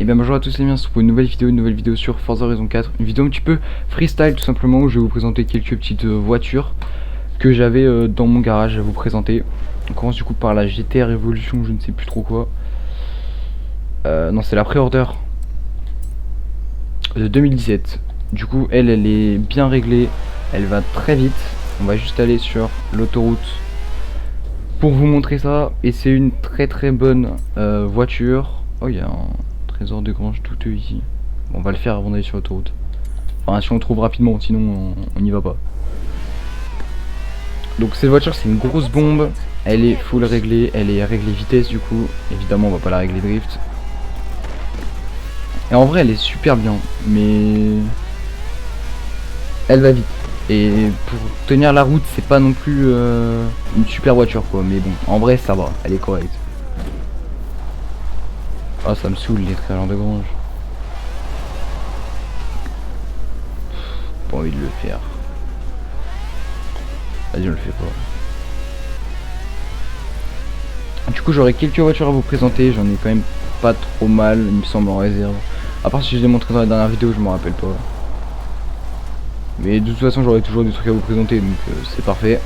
Et bien bonjour à tous les miens, c'est pour une nouvelle vidéo sur Forza Horizon 4. Une vidéo un petit peu freestyle tout simplement où je vais vous présenter quelques petites voitures que j'avais dans mon garage à vous présenter. On commence du coup par la GTR Evolution, je ne sais plus trop quoi. Non, c'est la pré-order de 2017. Du coup elle est bien réglée, elle va très vite. On va juste aller sur l'autoroute pour vous montrer ça. Et c'est une très bonne voiture. Oh, il y a un trésor de grange douteux ici. Bon, on va le faire avant d'aller sur l'autoroute. Enfin, si on le trouve rapidement, sinon on n'y va pas. Donc cette voiture c'est une grosse bombe. Elle est full réglée, elle est réglée vitesse du coup. Évidemment on va pas la régler drift. Et en vrai elle est super bien, mais elle va vite. Et pour tenir la route c'est pas non plus une super voiture quoi. Mais bon, en vrai ça va, elle est correcte. Ah, ça me saoule les trésors de grange. Pas envie de le faire. Vas-y, on le fait pas. Du coup j'aurai quelques voitures à vous présenter. J'en ai quand même pas trop mal, il me semble, en réserve. À part si je les ai montrés dans la dernière vidéo, je m'en rappelle pas. Mais de toute façon j'aurai toujours des trucs à vous présenter, donc c'est parfait.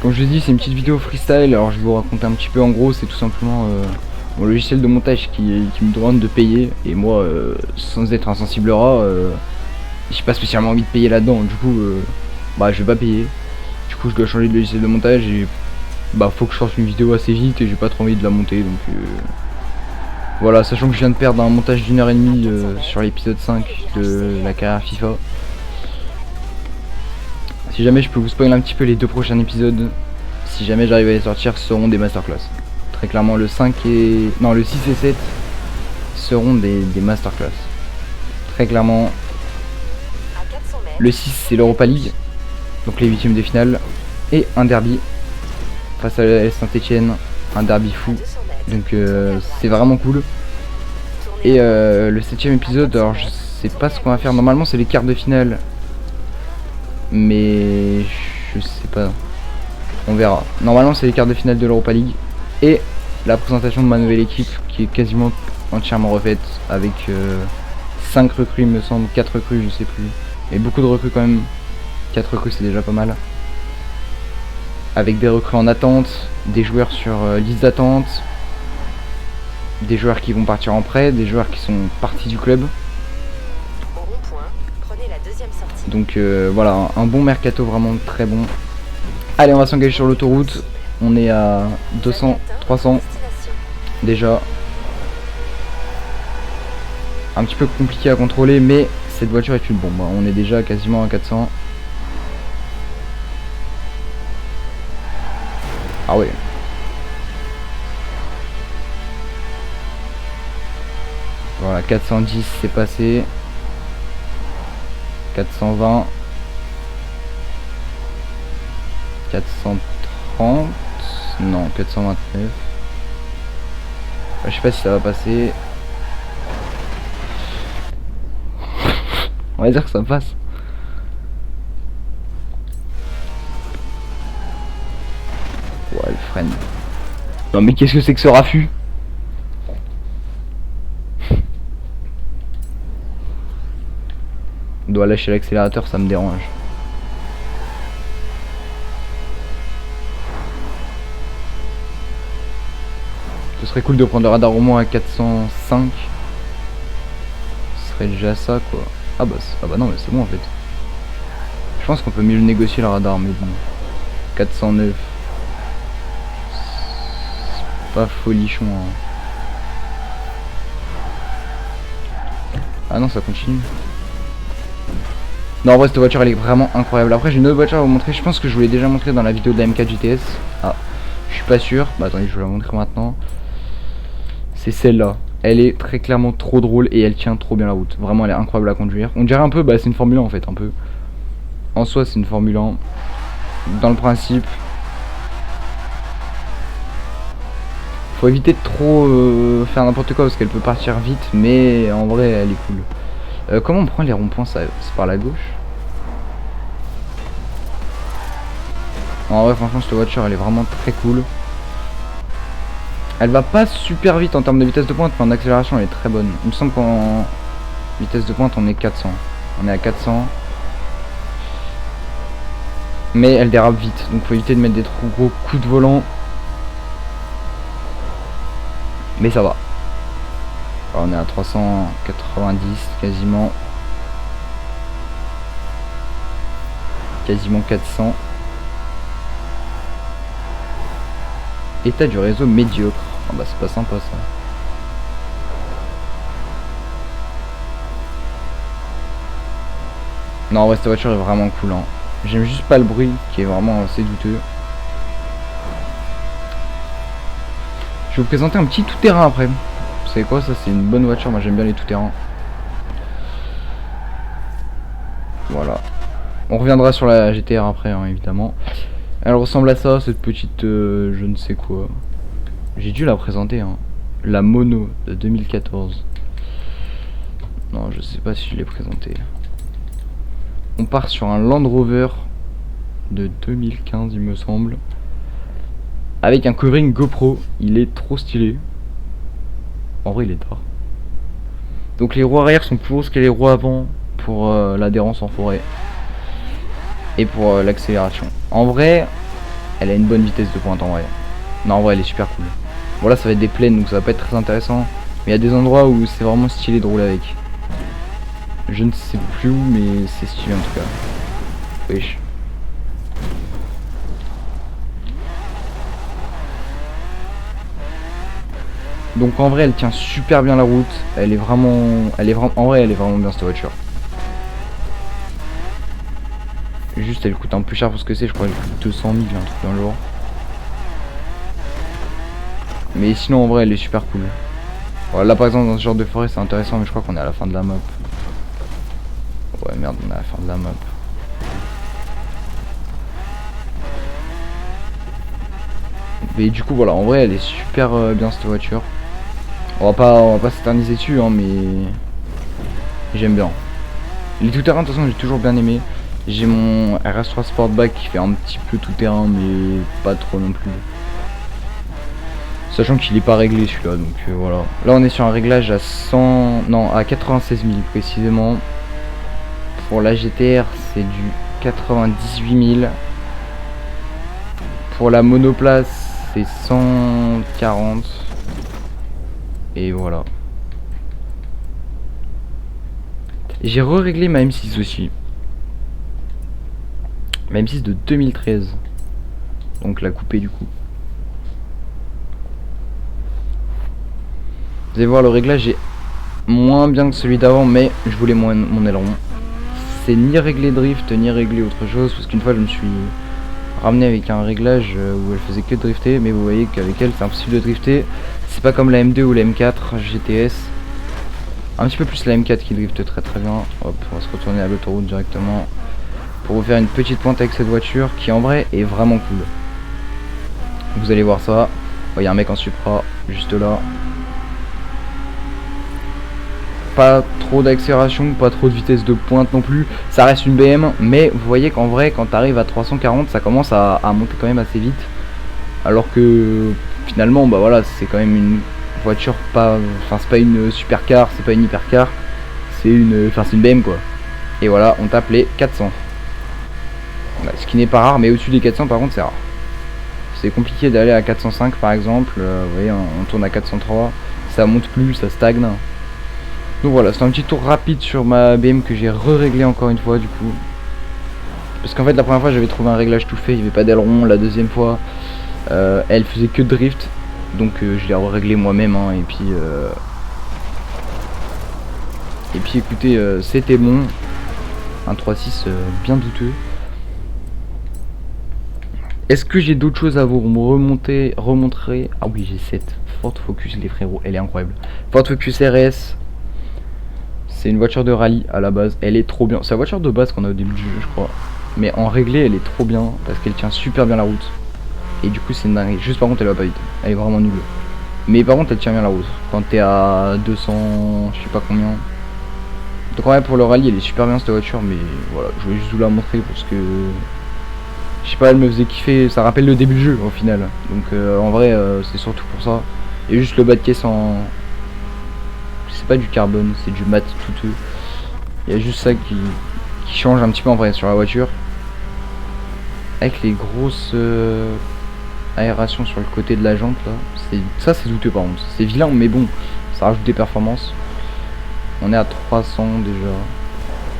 Comme je l'ai dit, c'est une petite vidéo freestyle. Alors je vais vous raconter un petit peu. En gros c'est tout simplement mon logiciel de montage qui me demande de payer. Et moi sans être insensible rat, j'ai pas spécialement envie de payer là-dedans. Du coup bah je vais pas payer. Du coup je dois changer de logiciel de montage et bah faut que je sorte une vidéo assez vite et j'ai pas trop envie de la monter, donc voilà, sachant que je viens de perdre un montage d'1h30 sur l'épisode 5 de la carrière FIFA. Si jamais je peux vous spoiler un petit peu, les deux prochains épisodes, si jamais j'arrive à les sortir, seront des masterclass. Très clairement le 5 et... non, le 6 et 7 seront des masterclass. Très clairement. Le 6 c'est l'Europa League, donc les huitièmes de finale, et un derby face à la Saint-Etienne, un derby fou, donc c'est vraiment cool. Et le 7ème épisode, alors je sais pas ce qu'on va faire, normalement c'est les quarts de finale, mais je sais pas, on verra. Normalement c'est les quarts de finale de l'Europa League et la présentation de ma nouvelle équipe qui est quasiment entièrement refaite avec 5 recrues il me semble, 4 recrues je sais plus, et beaucoup de recrues quand même. 4 recrues c'est déjà pas mal. Avec des recrues en attente, des joueurs sur liste d'attente, des joueurs qui vont partir en prêt, des joueurs qui sont partis du club. Donc voilà, un bon mercato vraiment très bon. Allez, on va s'engager sur l'autoroute. On est à 200, 300 déjà. Un petit peu compliqué à contrôler, mais cette voiture est une bombe. On est déjà quasiment à 400. Ah ouais. Voilà, 410 c'est passé. 420. 430. Non, 429. Je sais pas si ça va passer. On va dire que ça passe. Ouais, elle freine. Non mais qu'est-ce que c'est que ce raffut? On doit lâcher l'accélérateur, ça me dérange. Ce serait cool de prendre le radar au moins à 405. Ce serait déjà ça quoi. Ah bah non mais c'est bon en fait. Je pense qu'on peut mieux le négocier le radar, mais bon. 409. C'est pas folichon hein. Ah non, ça continue. Non, en vrai cette voiture elle est vraiment incroyable. Après j'ai une autre voiture à vous montrer. Je pense que je vous l'ai déjà montré dans la vidéo de la M4 GTS. Ah, je suis pas sûr. Bah attendez, je vais la montrer maintenant. C'est celle-là. Elle est très clairement trop drôle et elle tient trop bien la route. Vraiment elle est incroyable à conduire. On dirait un peu, bah c'est une Formule 1 en fait, un peu. En soi c'est une Formule 1. Dans le principe. Faut éviter de trop faire n'importe quoi parce qu'elle peut partir vite, mais en vrai elle est cool. Comment on prend les ronds-points? C'est par la gauche? En vrai franchement cette voiture elle est vraiment très cool. Elle va pas super vite en termes de vitesse de pointe, mais en accélération elle est très bonne. Il me semble qu'en vitesse de pointe on est 400. On est à 400. Mais elle dérape vite, donc faut éviter de mettre des trop gros coups de volant. Mais ça va. Alors, on est à 390 quasiment. Quasiment 400. État du réseau médiocre. Ah bah c'est pas sympa ça. Non, en vrai cette voiture est vraiment cool hein. J'aime juste pas le bruit qui est vraiment assez douteux. Je vais vous présenter un petit tout-terrain après. Vous savez quoi, ça c'est une bonne voiture, moi j'aime bien les tout-terrains. Voilà. On reviendra sur la GTR après hein, évidemment. Elle ressemble à ça, cette petite je ne sais quoi. J'ai dû la présenter hein. La Mono de 2014. Non, je sais pas si je l'ai présentée. On part sur un Land Rover de 2015 il me semble. Avec un covering GoPro. Il est trop stylé. En vrai il est tard. Donc les roues arrière sont plus grosses que les roues avant. Pour l'adhérence en forêt. Et pour l'accélération. En vrai, elle a une bonne vitesse de pointe en vrai. Non en vrai elle est super cool. Bon là ça va être des plaines donc ça va pas être très intéressant. Mais il y a des endroits où c'est vraiment stylé de rouler avec. Je ne sais plus où mais c'est stylé en tout cas. Wesh. Donc en vrai elle tient super bien la route. Elle est vraiment. En vrai elle est vraiment bien cette voiture. Juste elle coûte un peu plus cher pour ce que c'est, je crois qu'elle coûte 200 000 un truc d'un jour. Mais sinon en vrai elle est super cool. Voilà, là par exemple dans ce genre de forêt c'est intéressant mais je crois qu'on est à la fin de la map. Ouais merde on est à la fin de la map. Mais du coup voilà en vrai elle est super bien cette voiture. On va pas s'éterniser dessus hein, mais j'aime bien. Les tout-terrain de toute façon j'ai toujours bien aimé. J'ai mon RS3 Sportback qui fait un petit peu tout-terrain mais pas trop non plus. Sachant qu'il est pas réglé celui-là donc voilà. Là on est sur un réglage à 100... Non à 96 000 précisément. Pour la GTR c'est du 98 000. Pour la monoplace c'est 140. Et voilà. J'ai re-réglé ma M6 aussi. Ma M6 de 2013. Donc la coupée du coup. Vous allez voir le réglage est moins bien que celui d'avant mais je voulais mon aileron. C'est ni réglé drift ni réglé autre chose parce qu'une fois je me suis ramené avec un réglage où elle faisait que drifter mais vous voyez qu'avec elle c'est impossible de drifter. C'est pas comme la M2 ou la M4 GTS. Un petit peu plus la M4 qui drifte très très bien. Hop, on va se retourner à l'autoroute directement pour vous faire une petite pointe avec cette voiture qui en vrai est vraiment cool. Vous allez voir ça. Il y a un mec en Supra juste là. Pas trop d'accélération, pas trop de vitesse de pointe non plus. Ça reste une BM, mais vous voyez qu'en vrai, quand tu arrives à 340, ça commence à monter quand même assez vite. Alors que finalement, bah voilà, c'est quand même une voiture pas. Enfin, c'est pas une supercar, c'est pas une hypercar, c'est une. Enfin, c'est une BM quoi. Et voilà, on tape les 400. Voilà, ce qui n'est pas rare, mais au-dessus des 400, par contre, c'est rare. C'est compliqué d'aller à 405 par exemple. Vous voyez, on tourne à 403, ça monte plus, ça stagne. Donc voilà, c'est un petit tour rapide sur ma BM que j'ai re-réglé encore une fois du coup. Parce qu'en fait la première fois j'avais trouvé un réglage tout fait, il n'y avait pas d'aileron. La deuxième fois elle faisait que drift. Donc je l'ai re-réglé moi-même hein, et puis écoutez c'était bon. Un 3.6 bien douteux. Est-ce que j'ai d'autres choses à vous remontrer? Ah oui j'ai 7. Ford Focus les frérots, elle est incroyable. Ford Focus RS. C'est une voiture de rallye à la base, elle est trop bien. C'est la voiture de base qu'on a au début du jeu je crois. Mais en réglé elle est trop bien parce qu'elle tient super bien la route. Et du coup c'est une dinguerie. Juste par contre elle va pas vite, elle est vraiment nulle. Mais par contre elle tient bien la route. Quand t'es à 200, je sais pas combien. Donc en vrai pour le rallye elle est super bien cette voiture. Mais voilà, je voulais juste vous la montrer parce que je sais pas, elle me faisait kiffer. Ça rappelle le début du jeu au final. Donc en vrai c'est surtout pour ça. Et juste le bas de caisse en... C'est pas du carbone, c'est du mat touteux. Il y a juste ça qui change un petit peu en vrai sur la voiture. Avec les grosses aérations sur le côté de la jante là. Ça c'est douteux par contre. C'est vilain mais bon, ça rajoute des performances. On est à 300 déjà.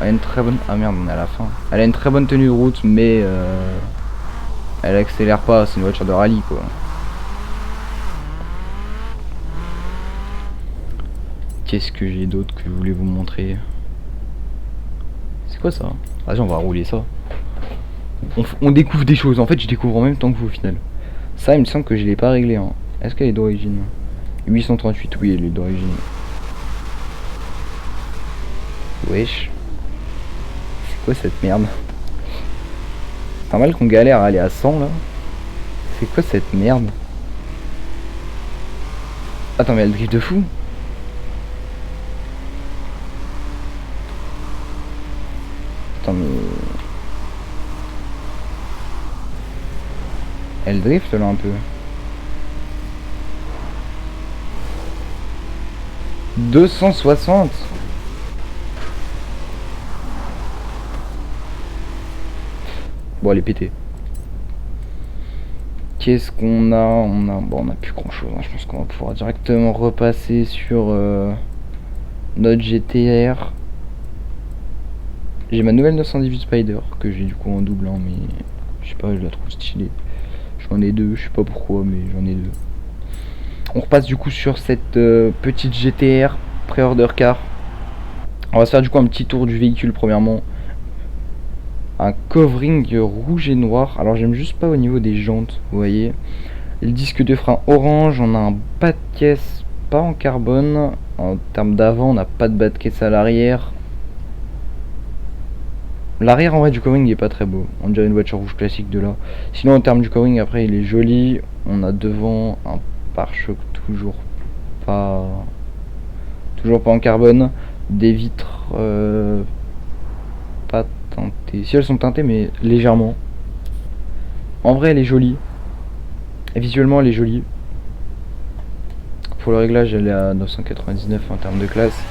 Elle a une très bonne... Ah merde, on est à la fin. Elle a une très bonne tenue de route mais elle accélère pas, c'est une voiture de rallye quoi. Qu'est-ce que j'ai d'autre que je voulais vous montrer? C'est quoi ça? Vas-y, on va rouler ça. On découvre des choses. En fait, je découvre en même temps que vous au final. Ça, il me semble que je l'ai pas réglé. Hein. Est-ce qu'elle est d'origine? 838, oui, elle est d'origine. Wesh. C'est quoi cette merde? C'est pas mal qu'on galère à aller à 100 là. C'est quoi cette merde? Attends, mais elle drift de fou. Attends, mais... Elle drift là un peu. 260. Bon, elle est pétée. Qu'est-ce qu'on a? Bon, on a plus grand chose. Hein. Je pense qu'on va pouvoir directement repasser sur notre GTR. J'ai ma nouvelle 918 Spider que j'ai du coup en double, hein, mais je sais pas, je la trouve stylée. J'en ai deux, je sais pas pourquoi, mais j'en ai deux. On repasse du coup sur cette petite GTR pré-order car. On va se faire du coup un petit tour du véhicule premièrement. Un covering rouge et noir. Alors j'aime juste pas au niveau des jantes, vous voyez. Le disque de frein orange, on a un bas de caisse pas en carbone. En termes d'avant, on n'a pas de bas de caisse à l'arrière. L'arrière en vrai du covering il est pas très beau. On dirait une voiture rouge classique de là. Sinon en termes du covering après il est joli. On a devant un pare-choc toujours pas en carbone. Des vitres pas teintées. Si elles sont teintées mais légèrement. En vrai elle est jolie. Et visuellement elle est jolie. Pour le réglage elle est à 999 en termes de classe.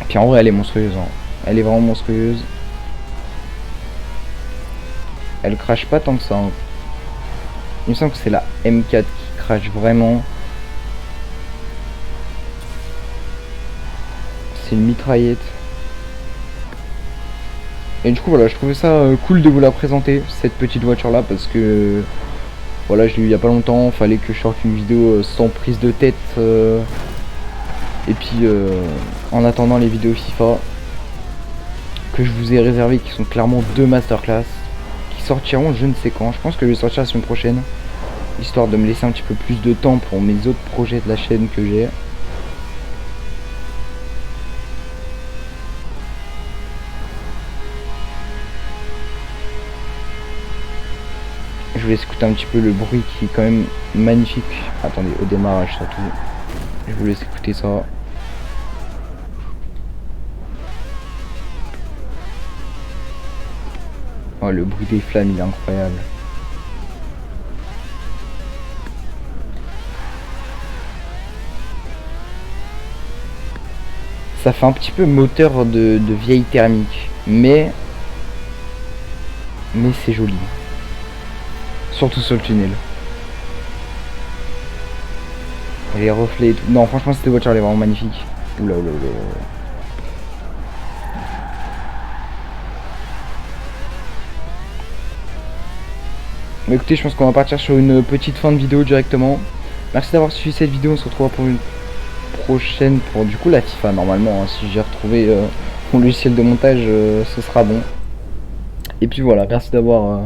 Et puis en vrai elle est monstrueuse. Hein. Elle est vraiment monstrueuse. Elle crache pas tant que ça. Hein. Il me semble que c'est la M4 qui crache vraiment. C'est une mitraillette. Et du coup voilà, je trouvais ça cool de vous la présenter, cette petite voiture là, parce que voilà, je l'ai eu il y a pas longtemps, fallait que je sorte une vidéo sans prise de tête. Et puis en attendant les vidéos FIFA que je vous ai réservées, qui sont clairement deux masterclass, qui sortiront je ne sais quand. Je pense que je vais sortir la semaine prochaine, histoire de me laisser un petit peu plus de temps pour mes autres projets de la chaîne que j'ai. Je vous laisse écouter un petit peu le bruit qui est quand même magnifique. Attendez, au démarrage surtout. Je vous laisse écouter ça. Oh, le bruit des flammes, il est incroyable. Ça fait un petit peu moteur de vieille thermique. Mais c'est joli. Surtout sur le tunnel. Et les reflets et tout. Non, franchement, cette voiture, elle est vraiment magnifique. Oula, oula, oula. Mais écoutez, je pense qu'on va partir sur une petite fin de vidéo directement. Merci d'avoir suivi cette vidéo. On se retrouve pour une prochaine pour du coup la FIFA normalement. Hein, si j'ai retrouvé mon logiciel de montage, ce sera bon. Et puis voilà, merci d'avoir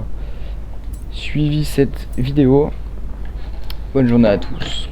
suivi cette vidéo. Bonne journée à tous.